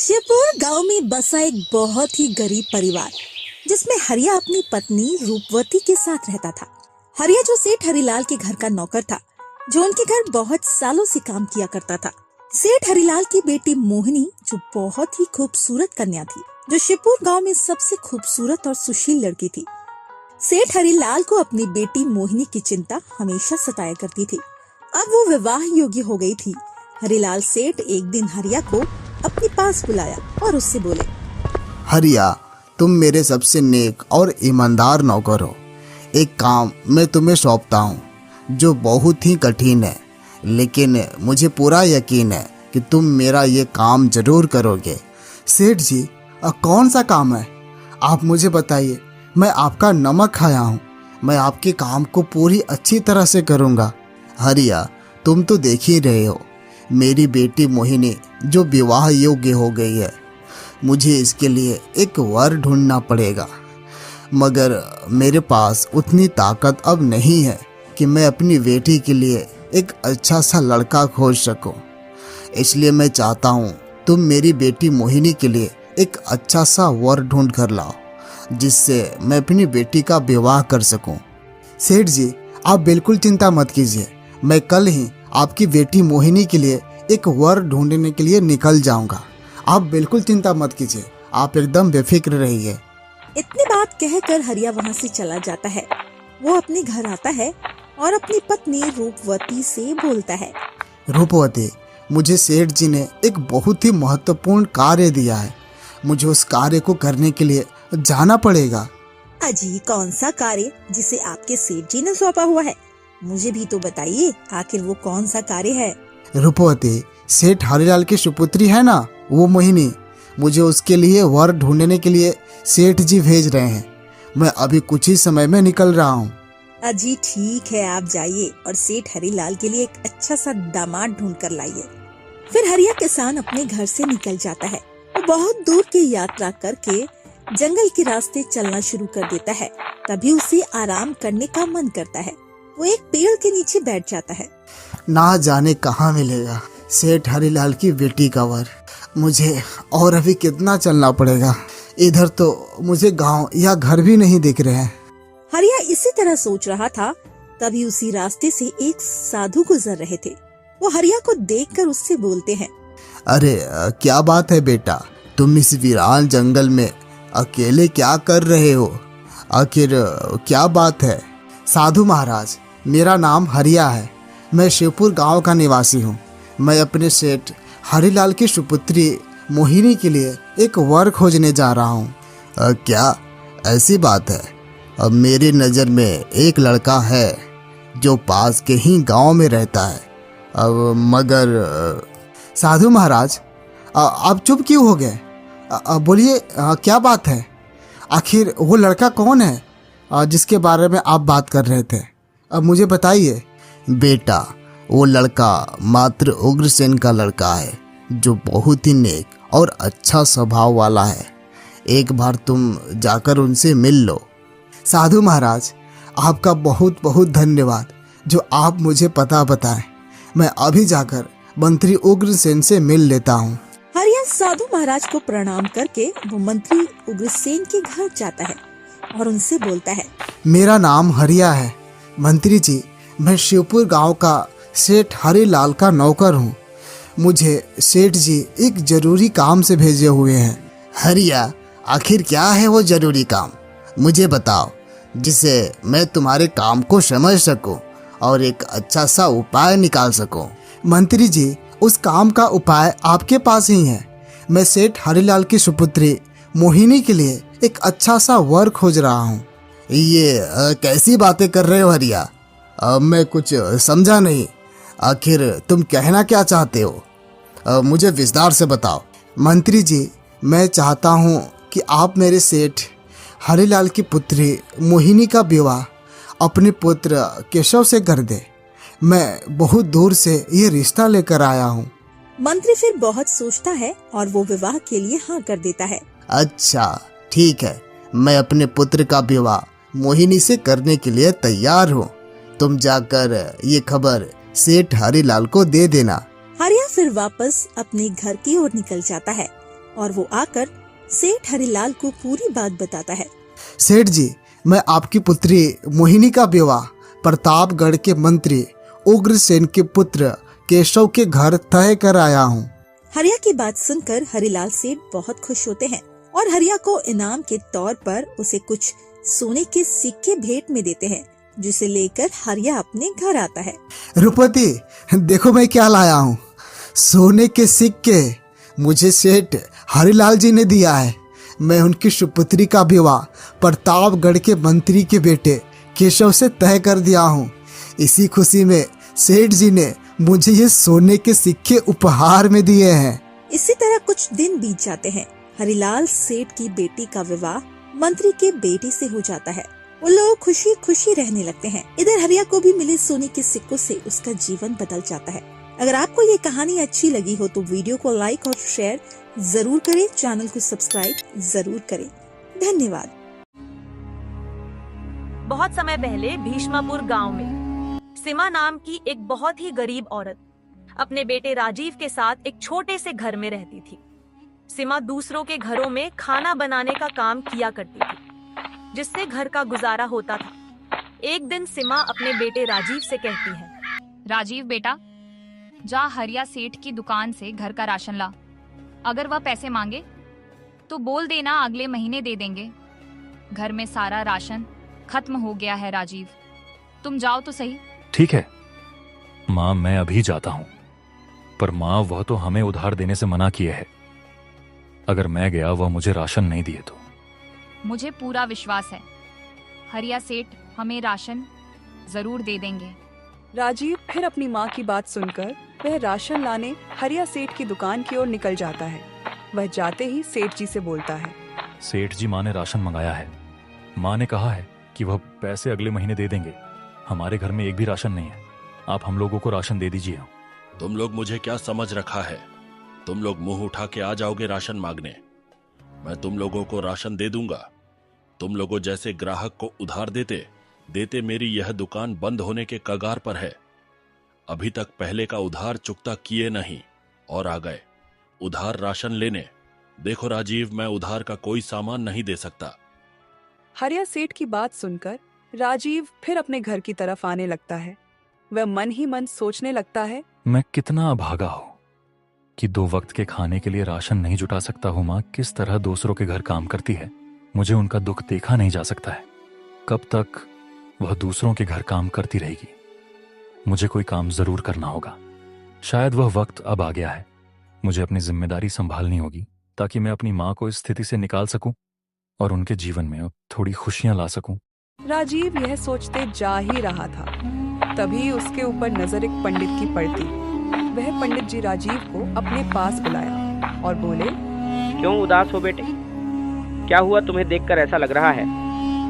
शिवपुर गांव में बसा एक बहुत ही गरीब परिवार जिसमें हरिया अपनी पत्नी रूपवती के साथ रहता था। हरिया जो सेठ हरिलाल के घर का नौकर था, जो उनके घर बहुत सालों से काम किया करता था। सेठ हरिलाल की बेटी मोहिनी जो बहुत ही खूबसूरत कन्या थी, जो शिवपुर गांव में सबसे खूबसूरत और सुशील लड़की थी। सेठ हरिलाल को अपनी बेटी मोहिनी की चिंता हमेशा सताया करती थी। अब वो विवाह योग्य हो गई थी। हरिलाल सेठ एक दिन हरिया को अपने पास बुलाया और उससे बोले, हरिया, तुम मेरे सबसे नेक और ईमानदार नौकर हो। एक काम मैं तुम्हें सौंपता हूँ जो बहुत ही कठिन है, लेकिन मुझे पूरा यकीन है कि तुम मेरा ये काम जरूर करोगे। सेठ जी, कौन सा काम है? आप मुझे बताइए। मैं आपका नमक खाया हूँ। मैं आपके काम को पूरी अच्छी तरह से करूँगा। हरिया, तुम तो देख ही रहे हो, मेरी बेटी मोहिनी जो विवाह योग्य हो गई है। मुझे इसके लिए एक वर ढूंढना पड़ेगा, मगर मेरे पास उतनी ताकत अब नहीं है कि मैं अपनी बेटी के लिए एक अच्छा सा लड़का खोज सकूं। इसलिए मैं चाहता हूं तुम मेरी बेटी मोहिनी के लिए एक अच्छा सा वर ढूंढ कर लाओ, जिससे मैं अपनी बेटी का विवाह कर सकूं। सेठ जी, आप बिल्कुल चिंता मत कीजिए। मैं कल ही आपकी बेटी मोहिनी के लिए एक वर ढूंढने के लिए निकल जाऊंगा। आप बिल्कुल चिंता मत कीजिए, आप एकदम बेफिक्र रहिए। इतनी बात कहकर हरिया वहाँ से चला जाता है। वो अपने घर आता है और अपनी पत्नी रूपवती से बोलता है, रूपवती, मुझे सेठ जी ने एक बहुत ही महत्वपूर्ण कार्य दिया है। मुझे उस कार्य को करने के लिए जाना पड़ेगा। अजी, कौन सा कार्य जिसे आपके सेठ जी ने सौंपा हुआ है? मुझे भी तो बताइए, आखिर वो कौन सा कार्य है? रूपवती, सेठ हरिलाल की सुपुत्री है ना, वो मोहिनी, मुझे उसके लिए वर ढूंढने के लिए सेठ जी भेज रहे हैं। मैं अभी कुछ ही समय में निकल रहा हूँ। अजी ठीक है, आप जाइए और सेठ हरिलाल के लिए एक अच्छा सा दामाद ढूंढ कर लाइए। फिर हरिया किसान अपने घर से निकल जाता है। वो बहुत दूर की यात्रा करके जंगल के रास्ते चलना शुरू कर देता है। तभी उसे आराम करने का मन करता है। वो एक पेड़ के नीचे बैठ जाता है। ना जाने कहाँ मिलेगा सेठ हरिलाल की बेटी का वर। मुझे और अभी कितना चलना पड़ेगा। इधर तो मुझे गांव या घर भी नहीं दिख रहे हैं। हरिया इसी तरह सोच रहा था, तभी उसी रास्ते से एक साधु गुजर रहे थे। वो हरिया को देखकर उससे बोलते हैं, अरे क्या बात है बेटा, तुम इस वीरान जंगल में अकेले क्या कर रहे हो? आखिर क्या बात है? साधु महाराज, मेरा नाम हरिया है। मैं शिवपुर गांव का निवासी हूँ। मैं अपने सेठ हरिलाल की सुपुत्री मोहिनी के लिए एक वर खोजने जा रहा हूँ। क्या ऐसी बात है? अब मेरी नज़र में एक लड़का है जो पास के ही गांव में रहता है। अब मगर साधु महाराज, आप चुप क्यों हो गए? बोलिए, क्या बात है? आखिर वो लड़का कौन है जिसके बारे में आप बात कर रहे थे? अब मुझे बताइए। बेटा, वो लड़का मात्र उग्रसेन का लड़का है, जो बहुत ही नेक और अच्छा स्वभाव वाला है। एक बार तुम जाकर उनसे मिल लो। साधु महाराज, आपका बहुत बहुत धन्यवाद जो आप मुझे पता बताएं। मैं अभी जाकर मंत्री उग्रसेन से मिल लेता हूँ। हरिया साधु महाराज को प्रणाम करके वो मंत्री उग्रसेन के घर जाता है और उनसे बोलता है, मेरा नाम हरिया है। मंत्री जी, मैं शिवपुर गांव का सेठ हरिलाल का नौकर हूँ। मुझे सेठ जी एक जरूरी काम से भेजे हुए हैं। हरिया, आखिर क्या है वो जरूरी काम? मुझे बताओ, जिससे मैं तुम्हारे काम को समझ सकूं और एक अच्छा सा उपाय निकाल सकूं। मंत्री जी, उस काम का उपाय आपके पास ही है। मैं सेठ हरिलाल की सुपुत्री मोहिनी के लिए एक अच्छा सा वर खोज रहा हूँ। ये कैसी बातें कर रहे हो हरिया? मैं कुछ समझा नहीं। आखिर तुम कहना क्या चाहते हो? मुझे विस्तार से बताओ। मंत्री जी, मैं चाहता हूँ कि आप मेरे सेठ हरिलाल की पुत्री मोहिनी का विवाह अपने पुत्र केशव से कर दे। मैं बहुत दूर से ये रिश्ता लेकर आया हूँ। मंत्री फिर बहुत सोचता है और वो विवाह के लिए हाँ कर देता है। अच्छा ठीक है, मैं अपने पुत्र का विवाह मोहिनी से करने के लिए तैयार हूँ। तुम जाकर ये खबर सेठ हरिलाल को दे देना। हरिया फिर वापस अपने घर की ओर निकल जाता है। और वो आकर सेठ हरिलाल को पूरी बात बताता है। सेठ जी, मैं आपकी पुत्री मोहिनी का विवाह प्रतापगढ़ के मंत्री उग्रसेन के पुत्र केशव के घर तय कर आया हूँ। हरिया की बात सुनकर हरिलाल सेठ बहुत खुश होते हैं और हरिया को इनाम के तौर पर उसे कुछ सोने के सिक्के भेंट में देते हैं, जिसे लेकर हरिया अपने घर आता है। रुपति, देखो मैं क्या लाया हूँ। सोने के सिक्के मुझे सेठ हरिलाल जी ने दिया है। मैं उनकी सुपुत्री का विवाह प्रतापगढ़ के मंत्री के बेटे केशव से तय कर दिया हूँ। इसी खुशी में सेठ जी ने मुझे ये सोने के सिक्के उपहार में दिए हैं। इसी तरह कुछ दिन बीत जाते हैं। हरिलाल सेठ की बेटी का विवाह मंत्री के बेटे से हो जाता है। वो लोग खुशी खुशी रहने लगते हैं। इधर हरिया को भी मिले सोने के सिक्कों से उसका जीवन बदल जाता है। अगर आपको ये कहानी अच्छी लगी हो तो वीडियो को लाइक और शेयर जरूर करें, चैनल को सब्सक्राइब जरूर करें। धन्यवाद। बहुत समय पहले भीष्मापुर गांव में सीमा नाम की एक बहुत ही गरीब औरत अपने बेटे राजीव के साथ एक छोटे से घर में रहती थी। सीमा दूसरों के घरों में खाना बनाने का काम किया करती थी, जिससे घर का गुजारा होता था। एक दिन सीमा अपने बेटे राजीव से कहती है, राजीव बेटा, जा हरिया सेठ की दुकान से घर का राशन ला। अगर वह पैसे मांगे तो बोल देना, अगले महीने दे देंगे। घर में सारा राशन खत्म हो गया है राजीव, तुम जाओ तो सही। ठीक है माँ, मैं अभी जाता हूँ। पर माँ, वह तो हमें उधार देने से मना किए है। अगर मैं गया वह मुझे राशन नहीं दिए तो। मुझे पूरा विश्वास है हरिया सेठ हमें राशन जरूर दे देंगे। राजीव फिर अपनी माँ की बात सुनकर वह राशन लाने हरिया सेठ की दुकान की ओर निकल जाता है। वह जाते ही सेठ जी से बोलता है, सेठ जी, माँ ने राशन मंगाया है। माँ ने कहा है कि वह पैसे अगले महीने दे देंगे। हमारे घर में एक भी राशन नहीं है। आप हम लोगों को राशन दे दीजिए। तुम लोग मुझे क्या समझ रखा है? तुम लोग मुंह उठा के आ जाओगे राशन मांगने। मैं तुम लोगों को राशन दे दूंगा। तुम लोगों जैसे ग्राहक को उधार देते देते मेरी यह दुकान बंद होने के कगार पर है। अभी तक पहले का उधार चुकता किए नहीं और आ गए उधार राशन लेने। देखो राजीव, मैं उधार का कोई सामान नहीं दे सकता। हरिया सेठ की बात सुनकर राजीव फिर अपने घर की तरफ आने लगता है। वह मन ही मन सोचने लगता है, मैं कितना अभागा हूं कि 2 वक्त के खाने के लिए राशन नहीं जुटा सकता हूँ। माँ किस तरह दूसरों के घर काम करती है। मुझे उनका दुख देखा नहीं जा सकता है। कब तक वह दूसरों के घर काम करती रहेगी? मुझे कोई काम जरूर करना होगा। शायद वह वक्त अब आ गया है। मुझे अपनी जिम्मेदारी संभालनी होगी ताकि मैं अपनी माँ को इस स्थिति से निकाल सकूं और उनके जीवन में थोड़ी खुशियां ला सकूं। राजीव यह सोचते जा ही रहा था, तभी उसके ऊपर नजर एक पंडित की पड़ती। वह पंडित जी राजीव को अपने पास बुलाया और बोले, क्यों उदास हो बेटे? क्या हुआ? तुम्हें देखकर ऐसा लग रहा है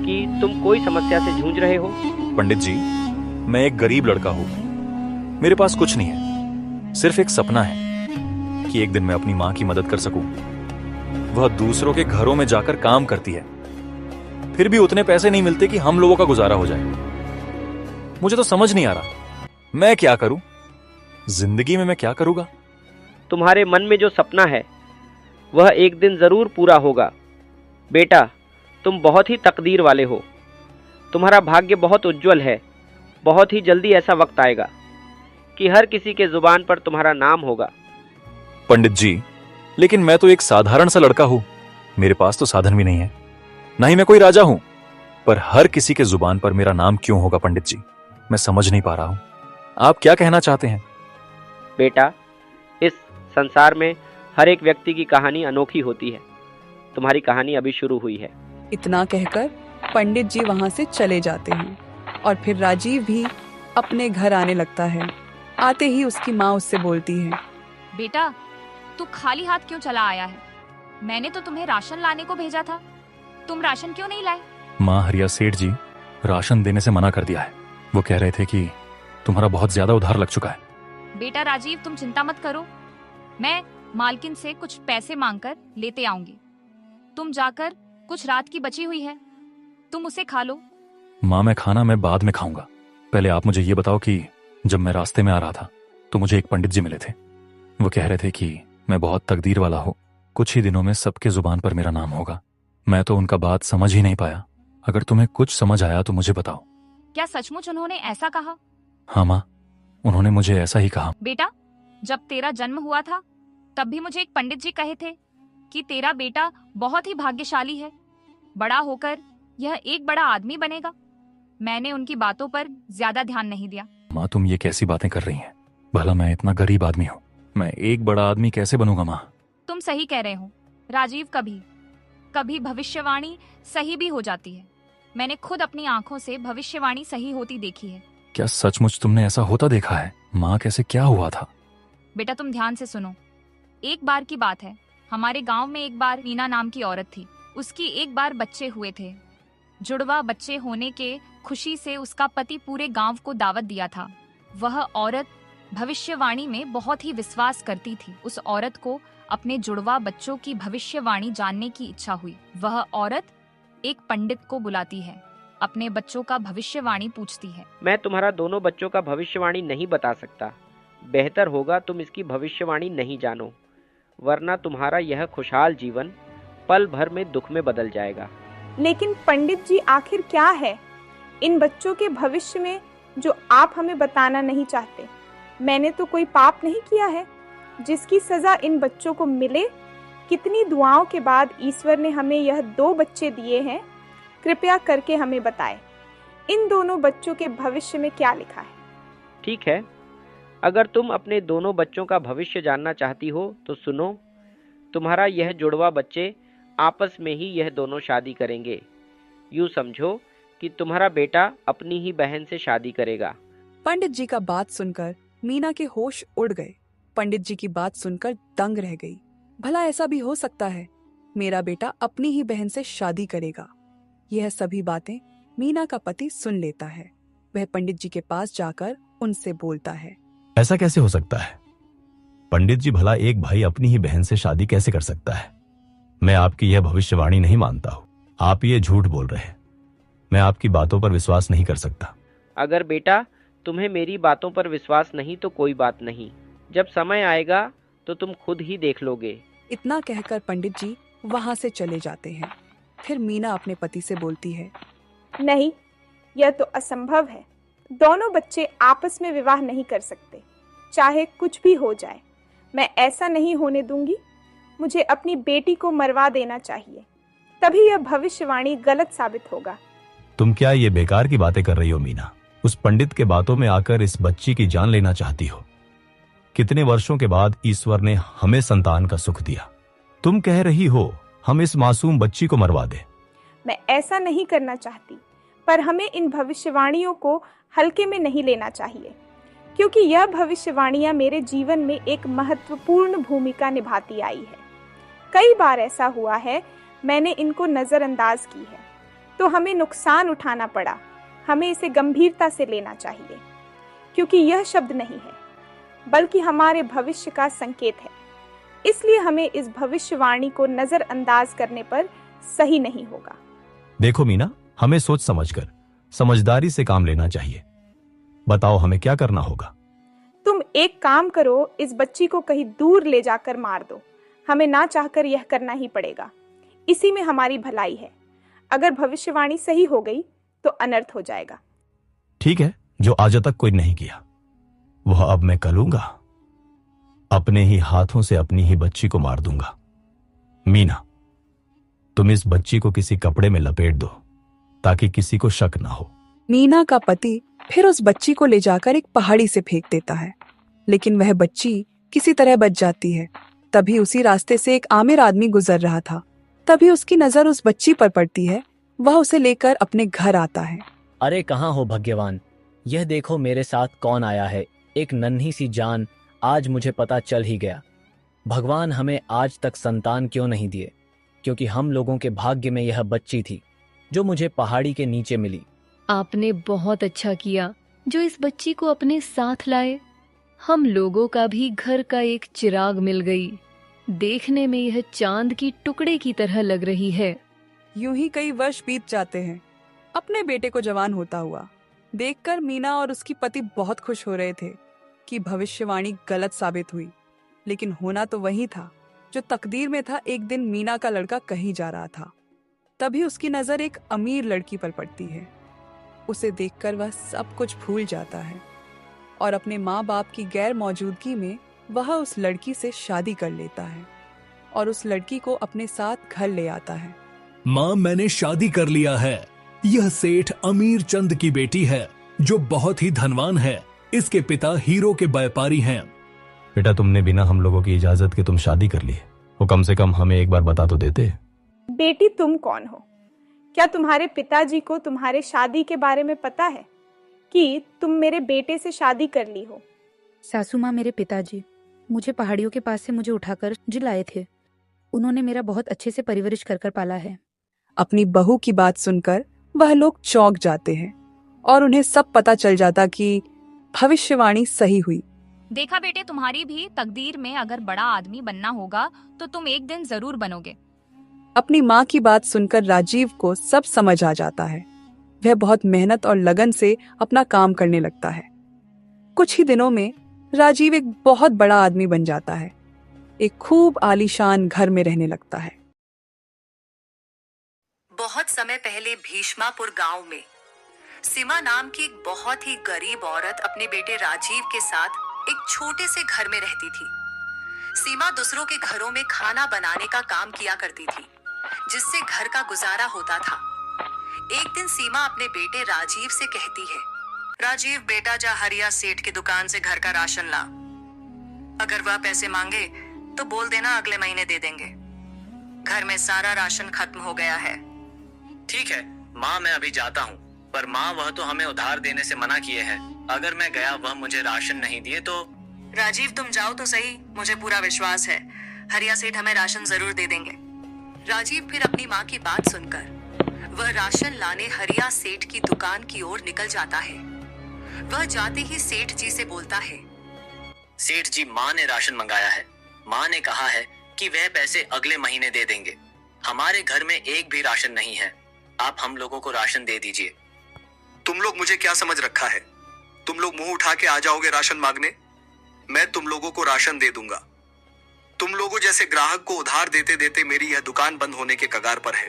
कि तुम कोई समस्या से जूझ रहे हो। पंडित जी, मैं एक गरीब लड़का हूँ। मेरे पास कुछ नहीं है। सिर्फ एक सपना है कि एक दिन मैं अपनी माँ की मदद कर सकूं। वह दूसरों के घरों में जाकर काम करती है, फिर भी उतने पैसे नहीं मिलते कि हम लोगों का गुजारा हो जाए। मुझे तो समझ नहीं आ रहा मैं क्या करूं। जिंदगी में मैं क्या करूंगा? तुम्हारे मन में जो सपना है वह एक दिन जरूर पूरा होगा। बेटा, तुम बहुत ही तकदीर वाले हो। तुम्हारा भाग्य बहुत उज्जवल है। बहुत ही जल्दी ऐसा वक्त आएगा कि हर किसी के जुबान पर तुम्हारा नाम होगा। पंडित जी, लेकिन मैं तो एक साधारण सा लड़का हूं। मेरे पास तो साधन भी नहीं है, ना ही मैं कोई राजा हूं। पर हर किसी के जुबान पर मेरा नाम क्यों होगा पंडित जी? मैं समझ नहीं पा रहा हूं। आप क्या कहना चाहते हैं? बेटा, इस संसार में हर एक व्यक्ति की कहानी अनोखी होती है। तुम्हारी कहानी अभी शुरू हुई है। इतना कहकर पंडित जी वहां से चले जाते हैं और फिर राजीव भी अपने घर आने लगता है। आते ही उसकी माँ उससे बोलती है, बेटा, तू खाली हाथ क्यों चला आया है? मैंने तो तुम्हें राशन लाने को भेजा था। तुम राशन क्यों नहीं लाए? माँ, हरिया सेठ जी राशन देने से मना कर दिया है। वो कह रहे थे कि तुम्हारा बहुत ज्यादा उधार लग चुका है। बेटा राजीव, तुम चिंता मत करो, मैं मालकिन से कुछ पैसे मांगकर लेते आऊंगी। तुम जाकर कुछ रात की बची हुई है, तुम उसे खा लो। माँ, मैं खाना मैं बाद में खाऊंगा। पहले आप मुझे ये बताओ कि जब मैं रास्ते में आ रहा था तो मुझे एक पंडित जी मिले थे। वो कह रहे थे कि मैं बहुत तकदीर वाला हूँ कुछ ही दिनों में सबके जुबान पर मेरा नाम होगा। मैं तो उनका बात समझ ही नहीं पाया। अगर तुम्हें कुछ समझ आया तो मुझे बताओ। क्या सचमुच उन्होंने ऐसा कहा? हाँ माँ, उन्होंने मुझे ऐसा ही कहा। बेटा, जब तेरा जन्म हुआ था तब भी मुझे एक पंडित जी कहे थे कि तेरा बेटा बहुत ही भाग्यशाली है, बड़ा होकर यह एक बड़ा आदमी बनेगा। मैंने उनकी बातों पर ज्यादा ध्यान नहीं दिया। माँ, तुम ये कैसी बातें कर रही हैं? भला मैं इतना गरीब आदमी हूँ, मैं एक बड़ा आदमी कैसे बनूंगा माँ? तुम सही कह रहे हो राजीव, कभी कभी भविष्यवाणी सही भी हो जाती है। मैंने खुद अपनी आंखों से भविष्यवाणी सही होती देखी है। क्या सचमुच तुमने ऐसा होता देखा है? माँ, कैसे, क्या हुआ था? बेटा तुम ध्यान से सुनो। एक बार की बात है, हमारे गांव में एक बार मीना नाम की औरत थी। उसकी एक बार बच्चे हुए थे। जुड़वा बच्चे होने के खुशी से उसका पति पूरे गांव को दावत दिया था। वह औरत भविष्यवाणी में बहुत ही विश्वास करती थी। उस औरत को अपने जुड़वा बच्चों की भविष्यवाणी जानने की इच्छा हुई। वह औरत एक पंडित को बुलाती है, अपने बच्चों का भविष्यवाणी पूछती है। मैं तुम्हारा दोनों बच्चों का भविष्यवाणी नहीं बता सकता। बेहतर होगा तुम इसकी भविष्यवाणी नहीं जानो, वरना तुम्हारा यह खुशहाल जीवन पल भर में दुख में बदल जाएगा। लेकिन पंडित जी, आखिर क्या है इन बच्चों के भविष्य में जो आप हमें बताना नहीं चाहते? मैंने तो कोई पाप नहीं किया है जिसकी सजा इन बच्चों को मिले। कितनी दुआओं के बाद ईश्वर ने हमें यह 2 बच्चे दिए हैं। कृपया करके हमें बताएं, इन दोनों बच्चों के भविष्य में क्या लिखा है? ठीक है, अगर तुम अपने दोनों बच्चों का भविष्य जानना चाहती हो तो सुनो। तुम्हारा यह जुड़वा बच्चे आपस में ही यह दोनों शादी करेंगे। यूँ समझो कि तुम्हारा बेटा अपनी ही बहन से शादी करेगा। पंडित जी का बात सुनकर मीना के होश उड़ गए। पंडित जी की बात सुनकर दंग रह गई। भला ऐसा भी हो सकता है? मेरा बेटा अपनी ही बहन से शादी करेगा। यह सभी बातें मीना का पति सुन लेता है। वह पंडित जी के पास जाकर उनसे बोलता है, ऐसा कैसे हो सकता है? पंडित जी, भला एक भाई अपनी ही बहन से शादी कैसे कर सकता है? मैं आपकी यह भविष्यवाणी नहीं मानता हूँ। आप ये झूठ बोल रहे हैं। मैं आपकी बातों पर विश्वास नहीं कर सकता। अगर बेटा तुम्हें मेरी बातों पर विश्वास नहीं तो कोई बात नहीं, जब समय आएगा तो तुम खुद ही देख लोगे। इतना कहकर पंडित जी वहां से चले जाते हैं। फिर मीना अपने पति से बोलती है, नहीं, यह तो असंभव है। दोनों बच्चे आपस में विवाह नहीं कर सकते, चाहे कुछ भी हो जाए। मैं ऐसा नहीं होने दूंगी। मुझे अपनी बेटी को मरवा देना चाहिए, तभी यह भविष्यवाणी गलत साबित होगा। तुम क्या ये बेकार की बातें कर रही हो मीना? उस पंडित के बातों में आकर इस बच्ची की जान लेना चाहती हो। कितने वर्षों के बाद ईश्वर ने हमें संतान का सुख दिया। तुम कह रही हो हम इस मासूम बच्ची को मरवा दें? मैं ऐसा नहीं करना चाहती, पर हमें इन भविष्यवाणियों को हल्के में नहीं लेना चाहिए, क्योंकि यह भविष्यवाणियां मेरे जीवन में एक महत्वपूर्ण भूमिका निभाती आई है। कई बार ऐसा हुआ है मैंने इनको नजरअंदाज की है, तो हमें नुकसान उठाना पड़ा। हमें इसे गंभीरता से लेना चाहिए, क्योंकि यह शब्द नहीं है बल्कि हमारे भविष्य का संकेत है। इसलिए हमें इस भविष्यवाणी को नजरअंदाज करने पर सही नहीं होगा। देखो मीना, हमें सोच समझकर समझदारी से काम लेना चाहिए। बताओ हमें क्या करना होगा? तुम एक काम करो, इस बच्ची को कहीं दूर ले जाकर मार दो। हमें ना चाहकर यह करना ही पड़ेगा। इसी में हमारी भलाई है। अगर भविष्यवाणी सही हो गई तो अनर्थ हो जाएगा। ठीक है, जो आज तक कोई नहीं किया वह अब मैं करूंगा। अपने ही हाथों से अपनी ही बच्ची को मार दूंगा। मीना, तुम इस बच्ची को किसी कपड़े में लपेट दो ताकि किसी को शक ना हो। मीना का पति फिर उस बच्ची को ले जाकर एक पहाड़ी से फेंक देता है, लेकिन वह बच्ची किसी तरह बच जाती है। तभी उसी रास्ते से एक आमिर आदमी गुजर रहा था। तभी उसकी नजर उस बच्ची पर पड़ती है। वह उसे लेकर अपने घर आता है। अरे कहाँ हो भग्यवान, यह देखो मेरे साथ कौन आया है। एक नन्ही सी जान, आज मुझे पता चल ही गया। भगवान हमें आज तक संतान क्यों नहीं दिए, क्योंकि हम लोगों के भाग्य में यह बच्ची थी जो मुझे पहाड़ी के नीचे मिली। आपने बहुत अच्छा किया जो इस बच्ची को अपने साथ लाए। हम लोगों का भी घर का एक चिराग मिल गई। देखने में यह चांद की टुकड़े की तरह लग रही है। यूं ही कई वर्ष बीत जाते हैं। अपने बेटे को जवान होता हुआ देखकर मीना और उसकी पति बहुत खुश हो रहे थे कि भविष्यवाणी गलत साबित हुई, लेकिन होना तो वही था। जो तकदीर में था, एक दिन मीना का लड़का कहीं जा रहा था। तभी उसकी नजर एक अमीर लड़की पर पड़ती है। उसे देखकर वह सब कुछ भूल जाता है और अपने माँ बाप की गैर मौजूदगी में वह उस लड़की से शादी कर लेता है और उस लड़की को अपने साथ घर ले आता है। माँ, मैंने शादी कर लिया है। यह सेठ अमीर चंद की बेटी है जो बहुत ही धनवान है। इसके पिता हीरो के व्यापारी हैं। बेटा, तुमने बिना हम लोगों की इजाजत के तुम शादी कर ली, वो कम से कम हमें एक बार बता तो देते। बेटी, तुम कौन हो? क्या तुम्हारे पिताजी को तुम्हारे शादी के बारे में पता है कि तुम मेरे बेटे से शादी कर ली हो? सासू माँ, मेरे पिताजी मुझे पहाड़ियों के पास से मुझे उठाकर जिलाए थे। उन्होंने मेरा बहुत अच्छे से परवरिश कर पाला है। अपनी बहू की बात सुनकर वह लोग चौंक जाते हैं और उन्हें सब पता चल जाता कि भविष्यवाणी सही हुई। देखा बेटे, तुम्हारी भी तकदीर में अगर बड़ा आदमी बनना होगा तो तुम एक दिन जरूर बनोगे। अपनी माँ की बात सुनकर राजीव को सब समझ आ जाता है। वह बहुत मेहनत और लगन से अपना काम करने लगता है। कुछ ही दिनों में राजीव एक बहुत बड़ा आदमी बन जाता है। एक खूब आलीशान घर में रहने लगता है। बहुत समय पहले भीष्मापुर गांव में सीमा नाम की एक बहुत ही गरीब औरत अपने बेटे राजीव के साथ एक छोटे से घर में रहती थी। सीमा दूसरों के घरों में खाना बनाने का काम किया करती थी, जिससे घर का गुजारा होता था। एक दिन सीमा अपने बेटे राजीव से कहती है, राजीव बेटा, जा हरिया सेठ की दुकान से घर का राशन ला। अगर वह पैसे मांगे तो बोल देना, अगले महीने दे देंगे। घर में सारा राशन खत्म हो गया है। ठीक है माँ, मैं अभी जाता हूँ। पर माँ, वह तो हमें उधार देने से मना किए हैं। अगर मैं गया वह मुझे राशन नहीं दिए तो? राजीव, तुम जाओ तो सही, मुझे पूरा विश्वास है हरिया सेठ हमें राशन जरूर दे देंगे। राजीव फिर अपनी माँ की बात सुनकर वह राशन लाने हरिया सेठ की दुकान की ओर निकल जाता है। वह जाते ही सेठ जी से बोलता है, सेठ जी, माँ ने राशन मंगाया है। माँ ने कहा है कि वह पैसे अगले महीने दे देंगे। हमारे घर में एक भी राशन नहीं है। आप हम लोगों को राशन दे दीजिए। तुम लोग मुझे क्या समझ रखा है? तुम लोग मुंह उठा के आ जाओगे राशन मांगने? मैं तुम लोगों को राशन दे दूंगा। तुम लोगों जैसे ग्राहक को उधार देते देते मेरी यह दुकान बंद होने के कगार पर है।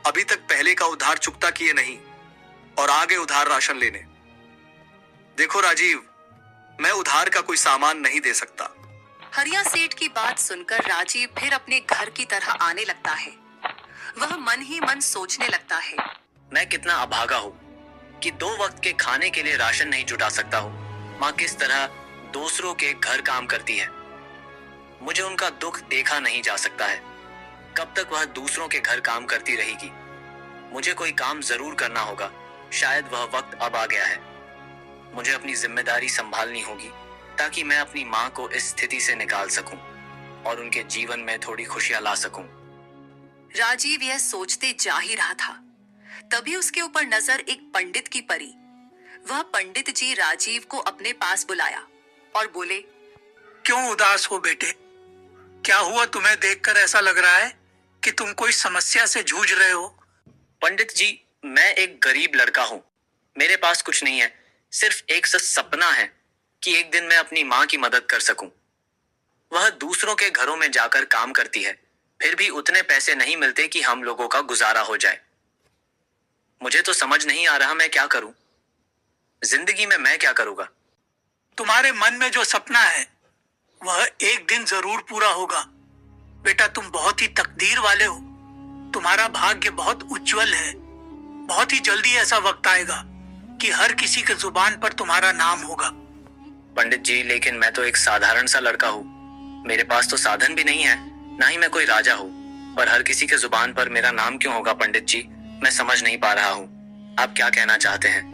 अभी तक पहले का उधार चुकता किए नहीं और आगे उधार राशन लेने। देखो राजीव, मैं उधार का कोई सामान नहीं दे सकता। हरिया सेठ की बात सुनकर राजीव फिर अपने घर की तरह आने लगता है। वह मन ही मन सोचने लगता है, मैं कितना अभागा हूँ कि 2 वक्त के खाने के लिए राशन नहीं जुटा सकता हूँ। माँ किस तरह दूसरों के घर काम करती है। मुझे उनका दुख देखा नहीं जा सकता है। कब तक वह दूसरों के घर काम करती रहेगी? मुझे कोई काम जरूर करना होगा। शायद वह वक्त अब आ गया है। मुझे अपनी जिम्मेदारी संभालनी होगी ताकि मैं अपनी माँ को इस स्थिति से निकाल सकूं और उनके जीवन में थोड़ी खुशियां ला सकूं। राजीव यह सोचते जा ही रहा था, तभी उसके ऊपर नजर एक पंडित की पड़ी। वह पंडित जी राजीव को अपने पास बुलाया और बोले, क्यों उदास हो बेटे? क्या हुआ? तुम्हें देखकर ऐसा लग रहा है कि तुम कोई समस्या से जूझ रहे हो। पंडित जी, मैं एक गरीब लड़का हूँ। मेरे पास कुछ नहीं है। सिर्फ एक सपना है कि एक दिन मैं अपनी माँ की मदद कर सकूं। वह दूसरों के घरों में जाकर काम करती है, फिर भी उतने पैसे नहीं मिलते कि हम लोगों का गुजारा हो जाए। मुझे तो समझ नहीं आ रहा मैं क्या करूं। जिंदगी में मैं क्या करूंगा? तुम्हारे मन में जो सपना है वह एक दिन जरूर पूरा होगा। बेटा, तुम बहुत ही तकदीर वाले हो। तुम्हारा भाग्य बहुत उज्जवल है। बहुत ही जल्दी ऐसा वक्त आएगा कि हर किसी के जुबान पर तुम्हारा नाम होगा। पंडित जी, लेकिन मैं तो एक साधारण सा लड़का हूँ। मेरे पास तो साधन भी नहीं है, ना ही मैं कोई राजा हूँ। पर हर किसी के जुबान पर मेरा नाम क्यों होगा पंडित जी? मैं समझ नहीं पा रहा हूँ। आप क्या कहना चाहते हैं?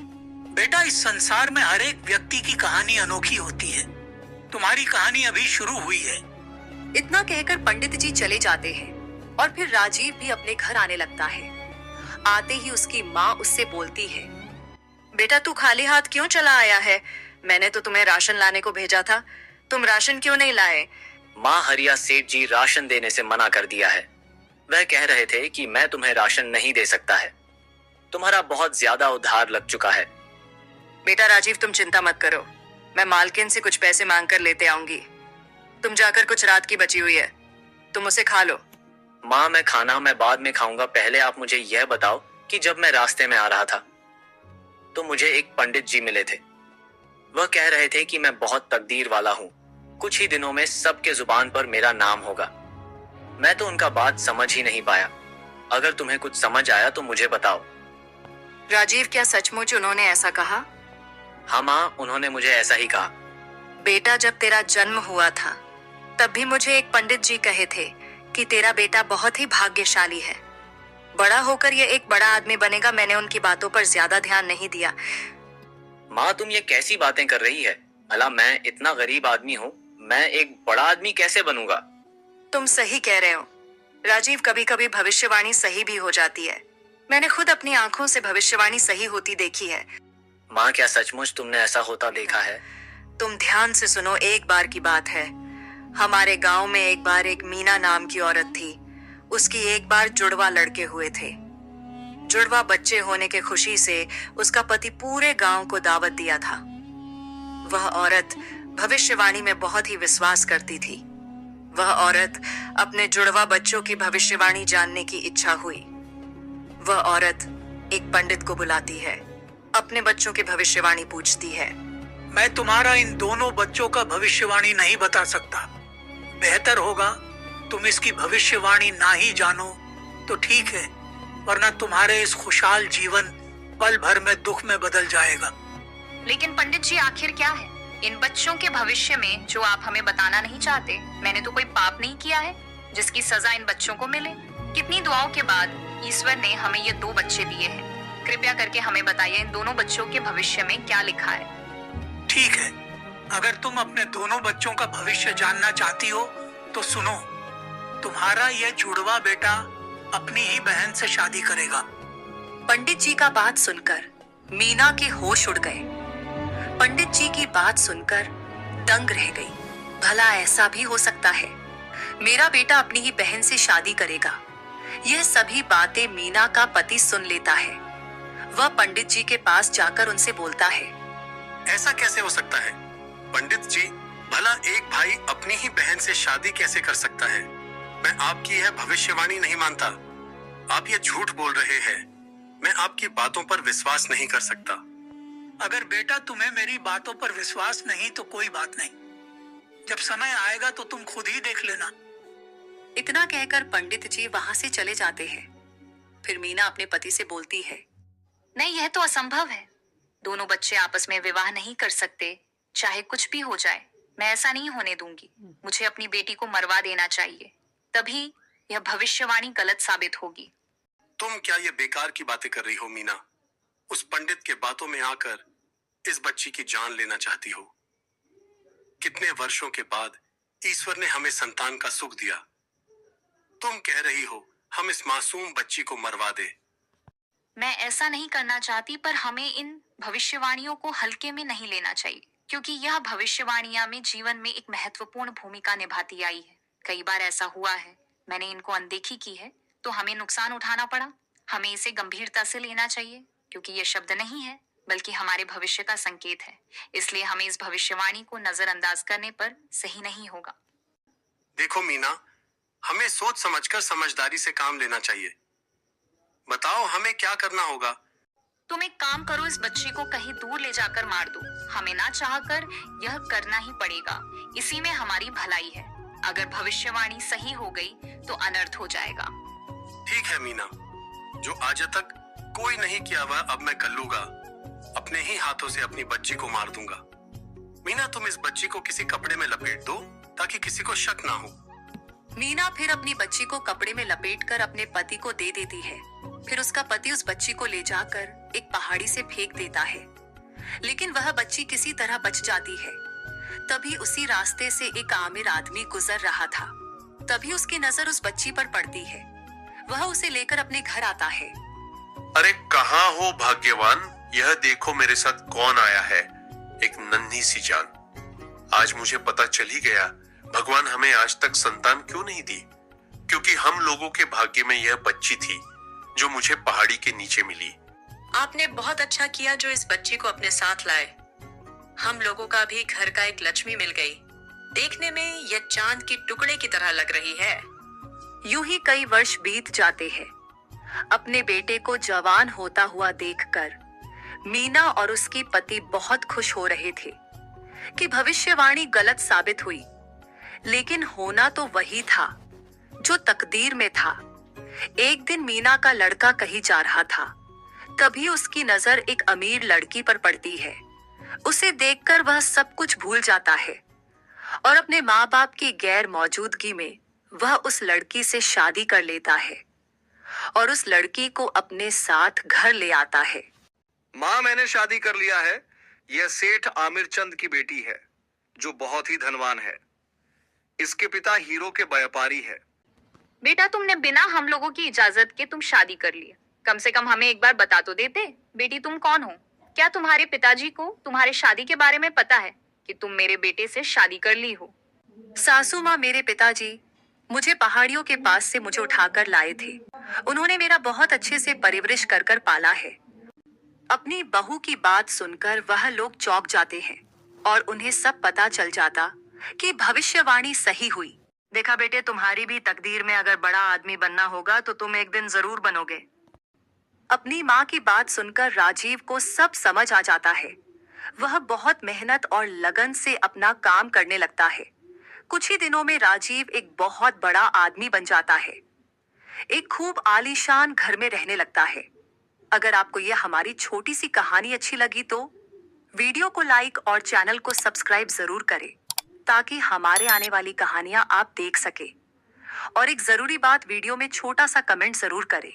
बेटा, इस संसार में हर एक व्यक्ति की कहानी अनोखी होती है। तुम्हारी कहानी अभी शुरू हुई है। इतना कहकर पंडित जी चले जाते हैं और फिर राजीव भी अपने घर आने लगता है। आते ही उसकी माँ उससे बोलती है, बेटा, तू खाली हाथ क्यों चला आया है? मैंने तो तुम्हें राशन लाने को भेजा था। तुम राशन क्यों नहीं लाए? माँ, हरिया सेठ जी राशन देने से मना कर दिया है। वह कह रहे थे कि मैं तुम्हें राशन नहीं दे सकता है। तुम्हारा बहुत ज्यादा उधार लग चुका है। बेटा राजीव, तुम चिंता मत करो। मैं मालकिन से कुछ पैसे मांग कर लेते आऊंगी। तुम जाकर कुछ रात की बची हुई है, तुम उसे खा लो। माँ, मैं खाना मैं बाद में खाऊंगा, पहले आप मुझे यह बताओ कि जब मैं रास्ते में आ रहा था तो मुझे एक पंडित जी मिले थे। वह कह रहे थे कि मैं बहुत तकदीर वाला हूँ, कुछ ही दिनों में सबके जुबान पर मेरा नाम होगा। मैं तो उनका बात समझ ही नहीं पाया। अगर तुम्हें कुछ समझ आया तो मुझे बताओ। राजीव, क्या सचमुच उन्होंने ऐसा कहा? हाँ माँ, उन्होंने मुझे ऐसा ही कहा। बेटा, जब तेरा जन्म हुआ था तब भी मुझे एक पंडित जी कहे थे कि तेरा बेटा बहुत ही भाग्यशाली है, बड़ा होकर ये एक बड़ा आदमी बनेगा। मैंने उनकी बातों पर ज्यादा ध्यान नहीं दिया। माँ, तुम ये कैसी बातें कर रही है? भला मैं इतना गरीब आदमी हूँ, मैं एक बड़ा आदमी कैसे बनूंगा? तुम सही कह रहे हो राजीव, कभी कभी भविष्यवाणी सही भी हो जाती है। मैंने खुद अपनी आंखों से भविष्यवाणी सही होती देखी है। माँ, क्या सचमुच तुमने ऐसा होता देखा है? तुम ध्यान से सुनो, एक बार की बात है। हमारे गांव में एक बार एक मीना नाम की औरत थी। उसकी एक बार जुड़वा लड़के हुए थे। जुड़वा बच्चे होने के खुशी से उसका पति पूरे गांव को दावत दिया था। वह औरत भविष्यवाणी में बहुत ही विश्वास करती थी। वह औरत अपने जुड़वा बच्चों की भविष्यवाणी जानने की इच्छा हुई। वह औरत एक पंडित को बुलाती है, अपने बच्चों की भविष्यवाणी पूछती है। मैं तुम्हारा इन दोनों बच्चों का भविष्यवाणी नहीं बता सकता। बेहतर होगा तुम इसकी भविष्यवाणी ना ही जानो तो ठीक है, वरना तुम्हारे इस खुशहाल जीवन पल भर में दुख में बदल जाएगा। लेकिन पंडित जी, आखिर क्या है इन बच्चों के भविष्य में जो आप हमें बताना नहीं चाहते? मैंने तो कोई पाप नहीं किया है जिसकी सजा इन बच्चों को मिले। कितनी दुआओं के बाद ईश्वर ने हमें ये 2 बच्चे दिए हैं। कृपया करके हमें बताइए इन दोनों बच्चों के भविष्य में क्या लिखा है। ठीक है, अगर तुम अपने दोनों बच्चों का भविष्य जानना चाहती हो तो सुनो। तुम्हारा यह जुड़वा बेटा अपनी ही बहन से शादी करेगा। पंडित जी का बात सुनकर मीना के होश उड़ गए। पंडित जी की बात सुनकर दंग रह गई। भला ऐसा भी हो सकता है? मेरा बेटा अपनी ही बहन से शादी करेगा। यह सभी बातें मीना का पति सुन लेता है। वह पंडित जी के पास जाकर उनसे बोलता है, ऐसा कैसे हो सकता है पंडित जी? भला एक भाई अपनी ही बहन से शादी कैसे कर सकता है? मैं आपकी यह भविष्यवाणी नहीं मानता। आप ये झूठ बोल रहे हैं। मैं आपकी बातों पर विश्वास नहीं कर सकता। अगर बेटा तुम्हें मेरी बातों पर विश्वास नहीं तो कोई बात नहीं, जब समय आएगा तो तुम खुद ही देख लेना। इतना कहकर पंडित जी वहां से चले जाते हैं। फिर मीना अपने पति से बोलती है, नहीं, यह तो असंभव है। दोनों बच्चे आपस में विवाह नहीं कर सकते, चाहे कुछ भी हो जाए। मैं ऐसा नहीं होने दूंगी। मुझे अपनी बेटी को मरवा देना चाहिए, तभी यह भविष्यवाणी गलत साबित होगी। तुम क्या ये बेकार की बातें कर रही हो मीना? उस पंडित के बातों में आकर इस बच्ची की जान लेना चाहती हो? कितने वर्षों के बाद ईश्वर ने हमें संतान का सुख दिया। तुम कह रही हो हम इस मासूम बच्ची को मरवा दे। मैं ऐसा नहीं करना चाहती, पर हमें इन भविष्यवाणियों को हल्के में नहीं लेना चाहिए, क्योंकि यह भविष्यवाणियां में जीवन में एक महत्वपूर्ण भूमिका निभाती आई है। कई बार ऐसा हुआ है, मैंने इनको अनदेखी की है तो हमें नुकसान उठाना पड़ा। हमें इसे गंभीरता से लेना चाहिए, क्योंकि यह शब्द नहीं है बल्कि हमारे भविष्य का संकेत है। इसलिए हमें इस भविष्यवाणी को नजरअंदाज करने पर सही नहीं होगा। देखो मीना, हमें सोच समझकर समझदारी से काम लेना चाहिए। बताओ हमें क्या करना होगा? तुम एक काम करो, इस बच्चे को कहीं दूर ले जाकर मार दो। हमें ना चाहकर यह करना ही पड़ेगा। इसी में हमारी भलाई है। अगर भविष्यवाणी सही हो गई तो अनर्थ हो जाएगा। ठीक है मीना, जो आज तक कोई नहीं किया वह अब मैं कर लूंगा। अपने ही हाथों से अपनी बच्ची को मार दूंगा। मीना, तुम इस बच्ची को किसी कपड़े में लपेट दो ताकि किसी को शक ना हो। मीना फिर अपनी बच्ची को कपड़े में लपेटकर अपने पति को दे देती है। फिर उसका पति उस बच्ची को ले जाकर एक पहाड़ी से फेंक देता है, लेकिन वह बच्ची किसी तरह बच जाती है। तभी उसी रास्ते से एक आमिर आदमी गुजर रहा था। तभी उसकी नजर उस बच्ची पर पड़ती है। वह उसे लेकर अपने घर आता है। अरे कहाँ हो भाग्यवान, यह देखो मेरे साथ कौन आया है, एक नन्ही सी जान। आज मुझे पता चल ही गया भगवान हमें आज तक संतान क्यों नहीं दी, क्योंकि हम लोगों के भाग्य में यह बच्ची थी जो मुझे पहाड़ी के नीचे मिली। आपने बहुत अच्छा किया जो इस बच्ची को अपने साथ लाए। हम लोगों का भी घर का एक लक्ष्मी मिल गई। देखने में यह चांद के टुकड़े की तरह लग रही है। यूं ही कई वर्ष बीत जाते हैं। अपने बेटे को जवान होता हुआ देखकर मीना और उसकी पति बहुत खुश हो रहे थे कि भविष्यवाणी गलत साबित हुई, लेकिन होना तो वही था जो तकदीर में था। एक दिन मीना का लड़का कहीं जा रहा था, तभी उसकी नजर एक अमीर लड़की पर पड़ती है। उसे देखकर वह सब कुछ भूल जाता है और अपने माँ बाप की गैर मौजूदगी में वह उस लड़की से शादी कर लेता है और उस लड़की को अपने साथ घर ले आता है। माँ, मैंने शादी कर लिया है। यह सेठ आमिर चंद की बेटी है जो बहुत ही धनवान है। इसके पिता हीरो के व्यापारी है। बेटा, तुमने बिना हम लोगों की इजाजत के तुम शादी कर ली। कम से कम हमें एक बार बता तो देते। बेटी, तुम कौन हो? क्या तुम्हारे पिताजी को तुम्हारे शादी के बारे में पता है कि तुम मेरे बेटे से शादी कर ली हो? सासू माँ, मेरे पिताजी मुझे पहाड़ियों के पास से मुझे उठाकर लाए थे। उन्होंने मेरा बहुत अच्छे से परवरिश कर कर पाला है। अपनी बहू की बात सुनकर वह लोग चौंक जाते हैं और उन्हें सब पता चल जाता कि भविष्यवाणी सही हुई। देखा बेटे, तुम्हारी भी तकदीर में अगर बड़ा आदमी बनना होगा तो तुम एक दिन जरूर बनोगे। अपनी माँ की बात सुनकर राजीव को सब समझ आ जाता है। वह बहुत मेहनत और लगन से अपना काम करने लगता है। कुछ ही दिनों में राजीव एक बहुत बड़ा आदमी बन जाता है। एक खूब आलीशान घर में रहने लगता है। अगर आपको यह हमारी छोटी सी कहानी अच्छी लगी तो वीडियो को लाइक और चैनल को सब्सक्राइब जरूर करें ताकि हमारे आने वाली कहानियां आप देख सके। और एक जरूरी बात, वीडियो में छोटा सा कमेंट जरूर करें।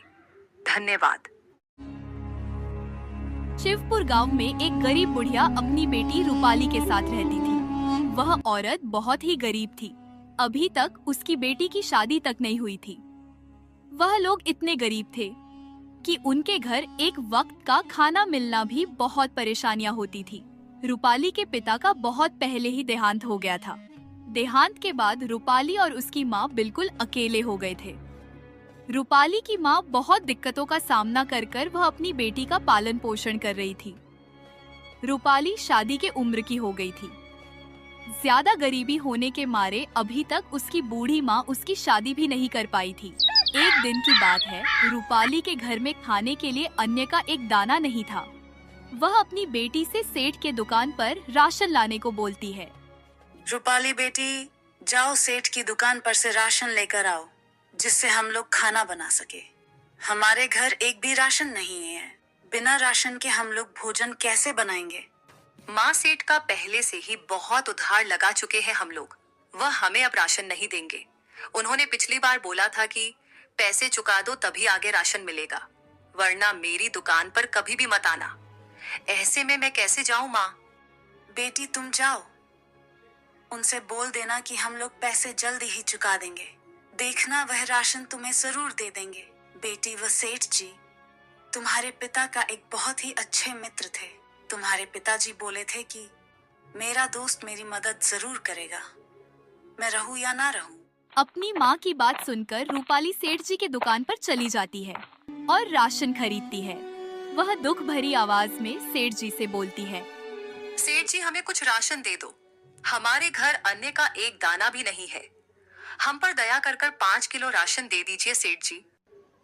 धन्यवाद। शिवपुर गांव में एक गरीब बुढ़िया अपनी बेटी रूपाली के साथ रहती थी। वह औरत बहुत ही गरीब थी। अभी तक उसकी बेटी की शादी तक नहीं हुई थी। वह लोग इतने गरीब थे कि उनके घर एक वक्त का खाना मिलना भी बहुत परेशानियां होती थी। रूपाली के पिता का बहुत पहले ही देहांत हो गया था। देहांत के बाद रूपाली और उसकी माँ बिल्कुल अकेले हो गए थे। रूपाली की माँ बहुत दिक्कतों का सामना कर कर वह अपनी बेटी का पालन पोषण कर रही थी। रूपाली शादी के उम्र की हो गई थी। ज्यादा गरीबी होने के मारे अभी तक उसकी बूढ़ी माँ उसकी शादी भी नहीं कर पाई थी। एक दिन की बात है, रूपाली के घर में खाने के लिए अन्न का एक दाना नहीं था। वह अपनी बेटी से सेठ के दुकान पर राशन लाने को बोलती है। रूपाली बेटी, जाओ सेठ की दुकान पर से राशन लेकर आओ जिससे हम लोग खाना बना सके। हमारे घर एक भी राशन नहीं है। बिना राशन के हम लोग भोजन कैसे बनाएंगे? माँ सेठ का पहले से ही बहुत उधार लगा चुके हैं हम लोग। वह हमें अब राशन नहीं देंगे। उन्होंने पिछली बार बोला था कि पैसे चुका दो तभी आगे राशन मिलेगा, वरना मेरी दुकान पर कभी भी मत आना। ऐसे में मैं कैसे जाऊं माँ? बेटी तुम जाओ, उनसे बोल देना कि हम लोग पैसे जल्दी ही चुका देंगे। देखना वह राशन तुम्हें जरूर दे देंगे। बेटी, वह सेठ जी तुम्हारे पिता का एक बहुत ही अच्छे मित्र थे। तुम्हारे पिताजी बोले थे कि मेरा दोस्त मेरी मदद जरूर करेगा, मैं रहूं या ना रहूं। अपनी माँ की बात सुनकर रूपाली सेठ जी के दुकान पर चली जाती है और राशन खरीदती है। वह दुख भरी आवाज में सेठ जी से बोलती है, सेठ जी हमें कुछ राशन दे दो। हमारे घर अन्न का एक दाना भी नहीं है। हम पर दया कर 5 किलो राशन दे दीजिए सेठ जी।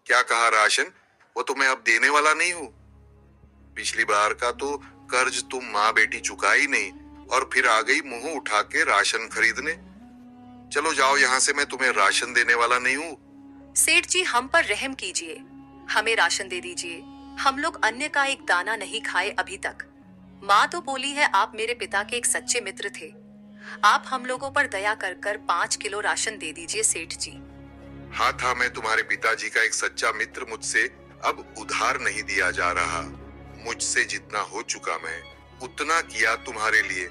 क्या कहा राशन? वो तो मैं अब देने वाला नहीं हूँ। पिछली बार का तो कर्ज तुम माँ बेटी चुका ही नहीं और फिर आ गई मुंह उठा के राशन खरीदने। चलो जाओ यहाँ से, मैं तुम्हें राशन देने वाला नहीं हूँ। सेठ जी हम पर रहम कीजिए, हमें राशन दे दीजिए। हम लोग अन्न का एक दाना नहीं खाए अभी तक। माँ तो बोली है आप मेरे पिता के एक सच्चे मित्र थे। आप हम लोगों पर दया कर 5 किलो राशन दे दीजिए सेठ जी। हाँ था मैं तुम्हारे पिताजी का एक सच्चा मित्र। मुझसे अब उधार नहीं दिया जा रहा। मुझसे जितना हो चुका मैं उतना किया तुम्हारे लिए।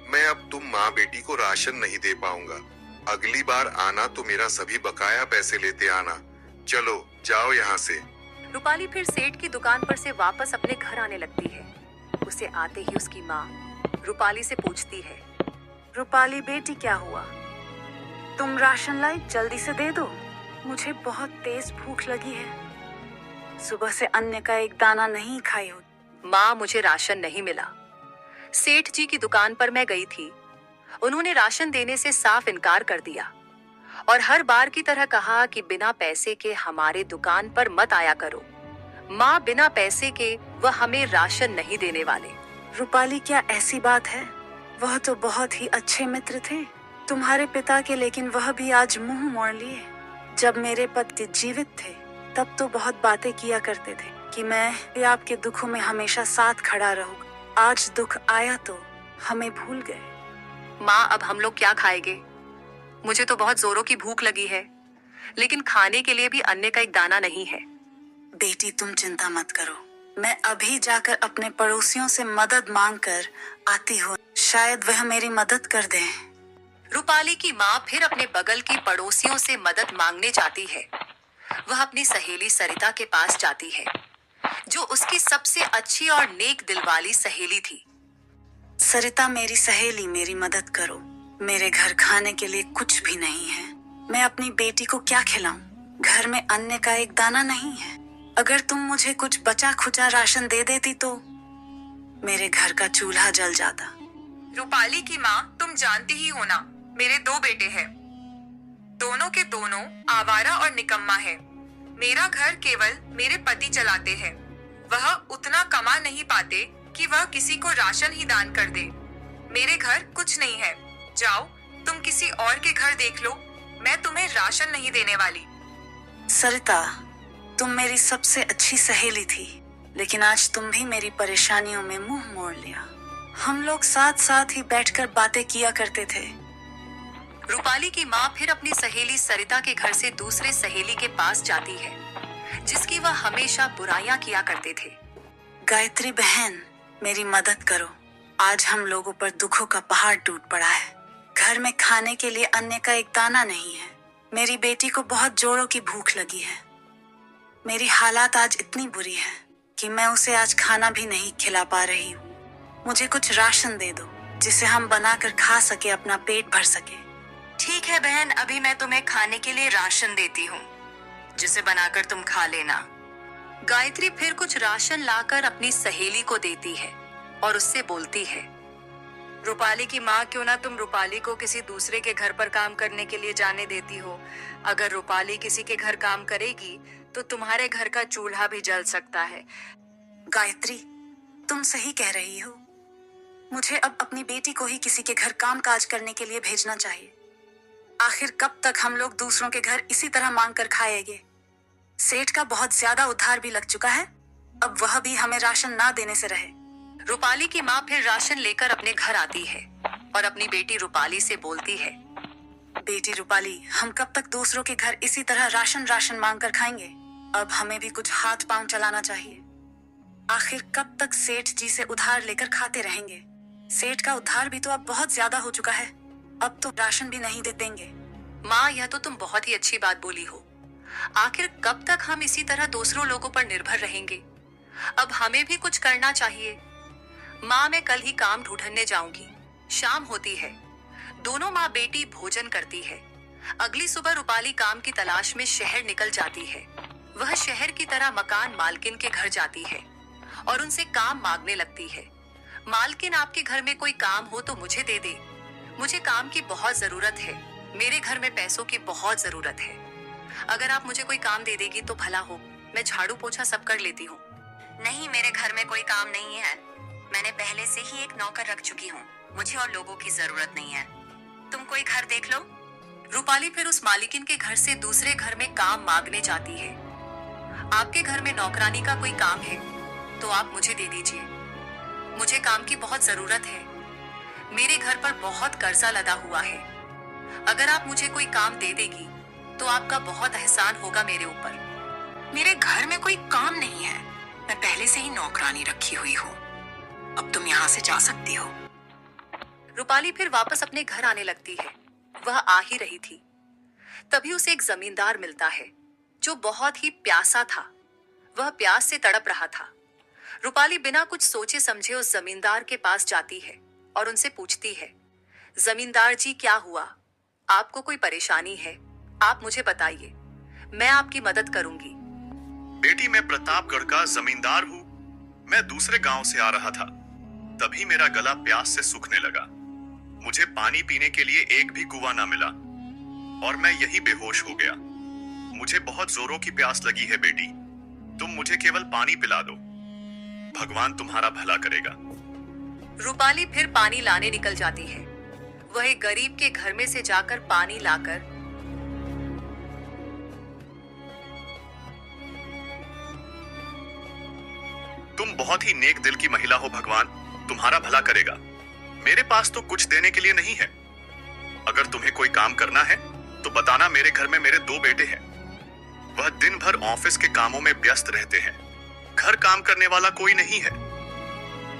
मैं अब तुम माँ बेटी को राशन नहीं दे पाऊंगा। अगली बार आना तो मेरा सभी बकाया पैसे लेते आना। चलो जाओ यहाँ से। रूपाली फिर सेठ की दुकान पर से वापस अपने घर आने लगती है। उसे आते ही उसकी माँ रूपाली से पूछती है, रूपाली बेटी क्या हुआ? तुम राशन लाई, जल्दी से दे दो। मुझे बहुत तेज भूख लगी है। सुबह से अन्न का एक दाना नहीं खाई हूँ। माँ मुझे राशन नहीं मिला। सेठ जी की दुकान पर मैं गई थी। उन्होंने राशन देने से साफ इनकार कर दिया और हर बार की तरह कहा कि बिना पैसे के हमारे दुकान पर मत आया करो। माँ बिना पैसे के वह हमें राशन नहीं देने वाले। रूपाली, क्या ऐसी बात है? वह तो बहुत ही अच्छे मित्र थे तुम्हारे पिता के, लेकिन वह भी आज मुंह मोड़ लिए। जब मेरे पति जीवित थे तब तो बहुत बातें किया करते थे कि मैं आपके दुखों में हमेशा साथ खड़ा रहूंगा। आज दुख आया तो हमें भूल गए। माँ, अब हम लोग क्या खाएंगे? मुझे तो बहुत जोरों की भूख लगी है, लेकिन खाने के लिए भी अन्न का एक दाना नहीं है। बेटी, तुम चिंता मत करो, मैं अभी जाकर अपने पड़ोसियों से मदद मांग कर आती हूँ, शायद वह मेरी मदद कर दें। रूपाली की माँ फिर अपने बगल की पड़ोसियों से मदद मांगने जाती है। वह अपनी सहेली सरिता के पास जाती है, जो उसकी सबसे अच्छी और नेक दिल वाली सहेली थी। सरिता मेरी सहेली, मेरी मदद करो। मेरे घर खाने के लिए कुछ भी नहीं है। मैं अपनी बेटी को क्या खिलाऊं? घर में अन्न का एक दाना नहीं है। अगर तुम मुझे कुछ बचा खुचा राशन दे देती तो मेरे घर का चूल्हा जल जाता। रूपाली की माँ, तुम जानती ही हो ना, मेरे 2 बेटे हैं। दोनों के दोनों आवारा और निकम्मा है। मेरा घर केवल मेरे पति चलाते हैं। वह उतना कमा नहीं पाते कि वह किसी को राशन ही दान कर दे। मेरे घर कुछ नहीं है। जाओ, तुम किसी और के घर देख लो, मैं तुम्हें राशन नहीं देने वाली। सरिता, तुम मेरी सबसे अच्छी सहेली थी, लेकिन आज तुम भी मेरी परेशानियों में मुंह मोड़ लिया। हम लोग साथ साथ ही बैठकर बातें किया करते थे। रूपाली की माँ फिर अपनी सहेली सरिता के घर से दूसरे सहेली के पास जाती है, जिसकी वह हमेशा बुराइयां किया करते थे। गायत्री बहन, मेरी मदद करो। आज हम लोगों पर दुखों का पहाड़ टूट पड़ा है। घर में खाने के लिए अन्न का एक दाना नहीं है। मेरी बेटी को बहुत जोरों की भूख लगी है। मेरी हालात आज इतनी बुरी है कि मैं उसे आज खाना भी नहीं खिला पा रही हूँ। मुझे कुछ राशन दे दो, जिसे हम बनाकर खा सके, अपना पेट भर सके। ठीक है बहन, अभी मैं तुम्हें खाने के लिए राशन देती हूँ, जिसे बनाकर तुम खा लेना। गायत्री फिर कुछ राशन लाकर अपनी सहेली को देती है और उससे बोलती है, रूपाली की माँ, क्यों ना तुम रूपाली को किसी दूसरे के घर पर काम करने के लिए जाने देती हो। अगर रूपाली किसी के घर काम करेगी तो तुम्हारे घर का चूल्हा भी जल सकता है। गायत्री, तुम सही कह रही हो। मुझे अब अपनी बेटी को ही किसी के घर काम काज करने के लिए भेजना चाहिए। आखिर कब तक हम लोग दूसरों के घर इसी तरह मांग कर खाएंगे? सेठ का बहुत ज्यादा उधार भी लग चुका है, अब वह भी हमें राशन ना देने से रहे। रूपाली की माँ फिर राशन लेकर अपने घर आती है और अपनी बेटी रूपाली से बोलती है, बेटी रूपाली, हम कब तक दूसरों के घर इसी तरह राशन मांग कर खाएंगे? अब हमें भी कुछ हाथ पांव चलाना चाहिए। आखिर कब तक सेठ जी से उधार लेकर खाते रहेंगे? सेठ का उधार भी तो अब बहुत ज्यादा हो चुका है, अब तो राशन भी नहीं देंगे। माँ, यह तो तुम बहुत ही अच्छी बात बोली हो। आखिर कब तक हम इसी तरह दूसरों लोगों पर निर्भर रहेंगे? अब हमें भी कुछ करना चाहिए। माँ, मैं कल ही काम ढूंढने जाऊंगी। शाम होती है, दोनों माँ बेटी भोजन करती है। अगली सुबह रूपाली काम की तलाश में शहर निकल जाती है। वह शहर की तरह मकान मालकिन के घर जाती है और उनसे काम मांगने लगती है। मालकिन, आपके घर में कोई काम हो तो मुझे दे दे। मुझे काम की बहुत जरूरत है। मेरे घर में पैसों की बहुत जरूरत है। अगर आप मुझे कोई काम दे देगी तो भला हो। मैं झाड़ू पोछा सब कर लेती हूँ। नहीं, मेरे घर में कोई काम नहीं है। मैंने पहले से ही एक नौकर रख चुकी हूँ। मुझे और लोगों की जरूरत नहीं है। तुम कोई घर देख लो। रूपाली फिर उस मालिकिन के घर से दूसरे घर में काम मांगने जाती है। आपके घर में नौकरानी का कोई काम है तो आप मुझे दे दीजिए। मुझे काम की बहुत जरूरत है। मेरे घर पर बहुत कर्जा लदा हुआ है। अगर आप मुझे कोई काम दे देगी तो आपका बहुत एहसान होगा मेरे ऊपर। मेरे घर में कोई काम नहीं है। मैं पहले से ही नौकरानी रखी हुई हूँ। अब तुम यहाँ से जा सकती हो। रूपाली फिर वापस अपने घर आने लगती है। वह आ ही रही थी, तभी उसे एक जमींदार मिलता है जो बहुत ही प्यासा था। वह प्यास से तड़प रहा था। रूपाली बिना कुछ सोचे समझे उस जमींदार के पास जाती है और उनसे पूछती है, जमींदार जी, क्या हुआ? आपको कोई परेशानी है? आप मुझे बताइए, मैं आपकी मदद करूंगी। बेटी, मैं प्रतापगढ़ का जमींदार हूँ। मैं दूसरे गांव से आ रहा था, तभी मेरा गला प्यास से सूखने लगा। मुझे पानी पीने के लिए एक भी कुआं ना मिला और मैं यही बेहोश हो गया। मुझे बहुत जोरों की प्यास लगी है बेटी, तुम मुझे केवल पानी पिला दो, भगवान तुम्हारा भला करेगा। रूपाली फिर पानी लाने निकल जाती है। वह एक गरीब के घर में से जाकर पानी लाकर तुम बहुत ही नेक दिल की महिला हो, भगवान तुम्हारा भला करेगा। मेरे पास तो कुछ देने के लिए नहीं है। अगर तुम्हें कोई काम करना है तो बताना। मेरे घर में मेरे 2 बेटे हैं। वह दिन भर ऑफिस के कामों में व्यस्त रहते हैं। घर काम करने वाला कोई नहीं है।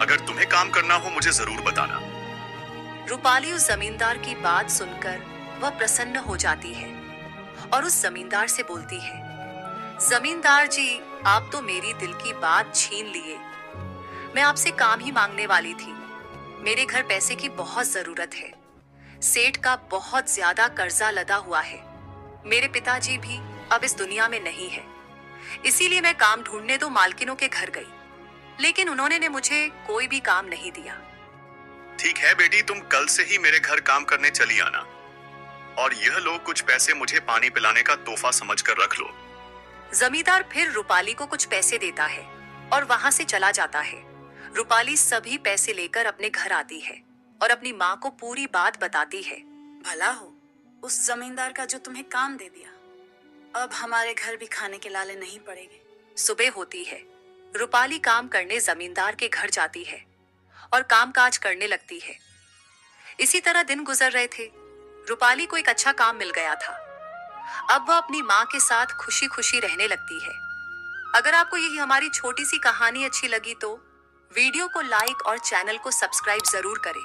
अगर तुम्हें काम करना हो मुझे जरूर बताना। रूपाली उस जमींदार की बात सुनकर वह प्रसन्न हो जाती है और उस जमींदार से बोलती है, जमींदार जी, आप तो मेरी दिल की बात छीन लिए। मैं आपसे काम ही मांगने वाली थी। मेरे घर पैसे की बहुत जरूरत है। सेठ का बहुत ज्यादा कर्जा लदा हुआ है। मेरे पिताजी भी अब इस दुनिया में नहीं है, इसीलिए मैं काम ढूंढने तो मालकिनों के घर गई, लेकिन उन्होंने मुझे कोई भी काम नहीं दिया। ठीक है बेटी, तुम कल से ही मेरे घर काम करने चली आना और यह लो कुछ पैसे मुझे पानी पिलाने का तोहफा समझकर रख लो। जमींदार फिर रूपाली को कुछ पैसे देता है और वहां से चला जाता है। रूपाली सभी पैसे लेकर अपने घर आती है और अपनी माँ को पूरी बात बताती है। भला हो उस जमींदार का जो तुम्हें काम दे दिया। अब हमारे घर भी खाने के लाले नहीं पड़ेंगे। सुबह होती है। रूपाली काम करने जमींदार के घर जाती है और कामकाज करने लगती है। इसी तरह दिन गुजर रहे थे। रूपाली को एक अच्छा काम मिल गया था। अब वह अपनी माँ के साथ खुशी खुशी रहने लगती है। अगर आपको यही हमारी छोटी सी कहानी अच्छी लगी तो वीडियो को लाइक और चैनल को सब्सक्राइब जरूर करें,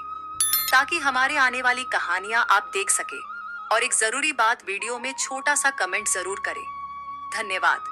ताकि हमारे आने वाली कहानियां आप देख सके। और एक जरूरी बात, वीडियो में छोटा सा कमेंट जरूर करें। धन्यवाद।